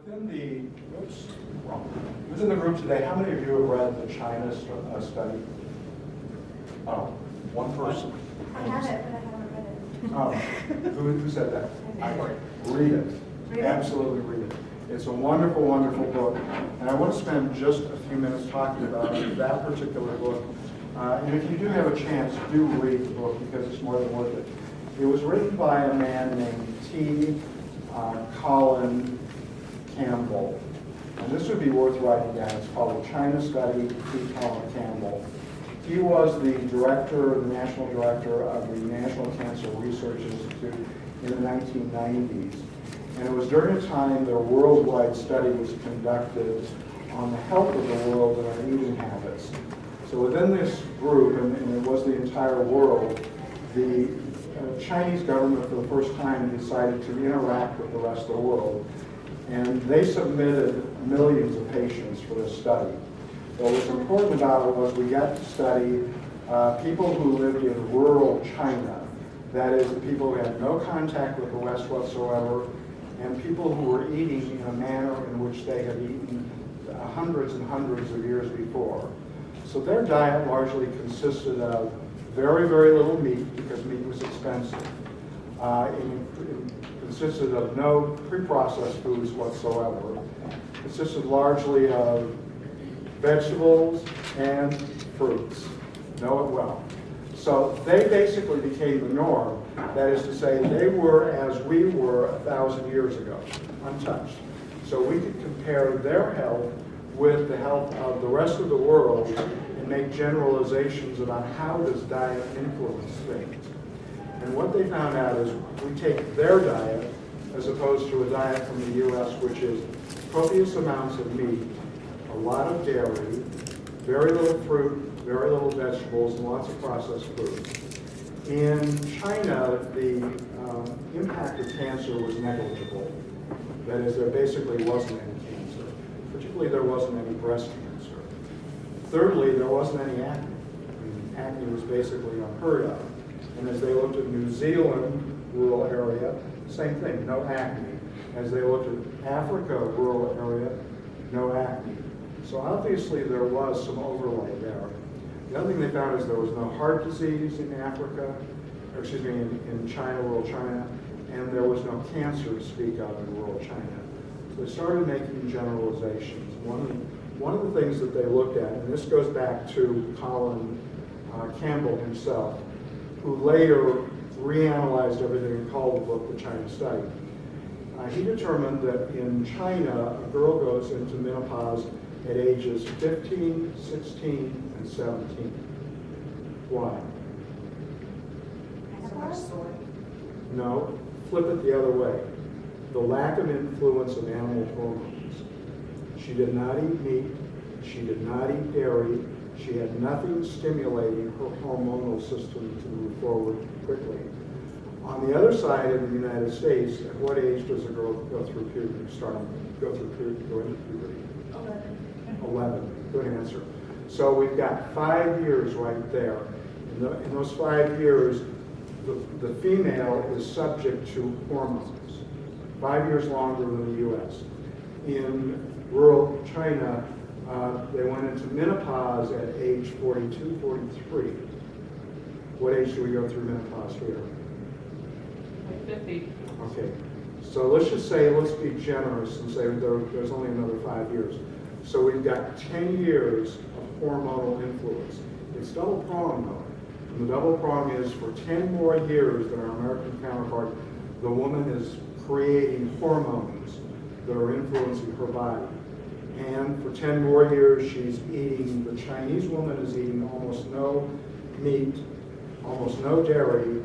Within the group today, how many of you have read the China study? Oh, one person. I have it, but I haven't read it. Oh, who said that? Read it. Absolutely read it. It's a wonderful, wonderful book. And I want to spend just a few minutes talking about that particular book. And if you do have a chance, do read the book because it's more than worth it. It was written by a man named T. Colin Campbell. And this would be worth writing down. It's called The China Study, T. Colin Campbell. He was the director, the national director of the National Cancer Research Institute in the 1990s. And it was during a time their worldwide study was conducted on the health of the world and our eating habits. So within this group, and it was the entire world, the Chinese government for the first time decided to interact with the rest of the world. And they submitted millions of patients for this study. What was important about it was we got to study people who lived in rural China. That is, the people who had no contact with the West whatsoever, and people who were eating in a manner in which they had eaten hundreds and hundreds of years before. So their diet largely consisted of very, very little meat, because meat was expensive. It consisted of no pre-processed foods whatsoever. It consisted largely of vegetables and fruits. Know it well. So they basically became the norm. That is to say, they were as we were 1,000 years ago, untouched. So we could compare their health with the health of the rest of the world and make generalizations about how does diet influence things. And what they found out is we take their diet as opposed to a diet from the US, which is copious amounts of meat, a lot of dairy, very little fruit, very little vegetables, and lots of processed foods. In China, the impact of cancer was negligible. That is, there basically wasn't any cancer. Particularly, there wasn't any breast cancer. Thirdly, there wasn't any acne. Acne was basically unheard of. And as they looked at New Zealand, rural area, same thing, no acne. As they looked at Africa, rural area, no acne. So obviously there was some overlay there. The other thing they found is there was no heart disease in Africa, or excuse me, in China, rural China, and there was no cancer to speak of in rural China. So they started making generalizations. One of the things that they looked at, and this goes back to Colin Campbell himself, who later reanalyzed everything and called the book The China Study. He determined that in China, a girl goes into menopause at ages 15, 16, and 17. Why? No, flip it the other way. The lack of influence of animal hormones. She did not eat meat, she did not eat dairy, she had nothing stimulating her hormonal system to move forward quickly. On the other side, in the United States, at what age does a girl go through puberty, go into puberty? 11. Good answer. So we've got 5 years right there. In those 5 years, the female is subject to hormones. 5 years longer than the U.S. In rural China, they went into menopause at age 42, 43. What age do we go through menopause here? Like 50. Okay. So let's just say, let's be generous and say there's only another 5 years. So we've got 10 years of hormonal influence. It's double prong though. And the double prong is for 10 more years than our American counterpart, the woman is creating hormones that are influencing her body. And for 10 more years, she's eating, the Chinese woman is eating almost no meat, almost no dairy,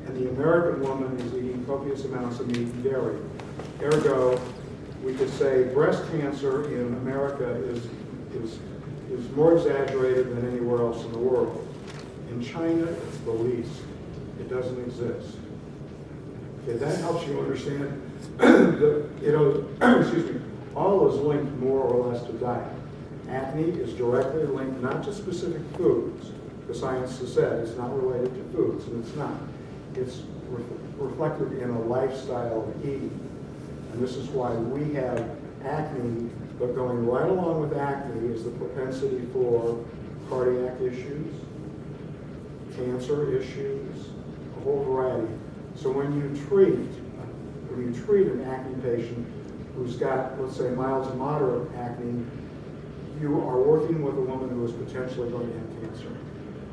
and the American woman is eating copious amounts of meat and dairy. Ergo, we could say breast cancer in America is more exaggerated than anywhere else in the world. In China, it's the least. It doesn't exist. Okay, that helps you understand. Excuse me. All is linked more or less to diet. Acne is directly linked not to specific foods. The science has said it's not related to foods, and it's not. It's reflected in a lifestyle of eating. And this is why we have acne, but going right along with acne is the propensity for cardiac issues, cancer issues, a whole variety. So when you treat an acne patient who's got, let's say, mild to moderate acne, you are working with a woman who is potentially going to have cancer.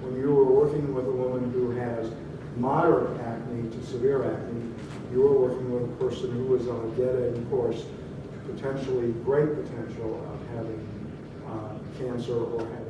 When you are working with a woman who has moderate acne to severe acne, you are working with a person who is on a dead-end course, potentially great potential of having cancer or having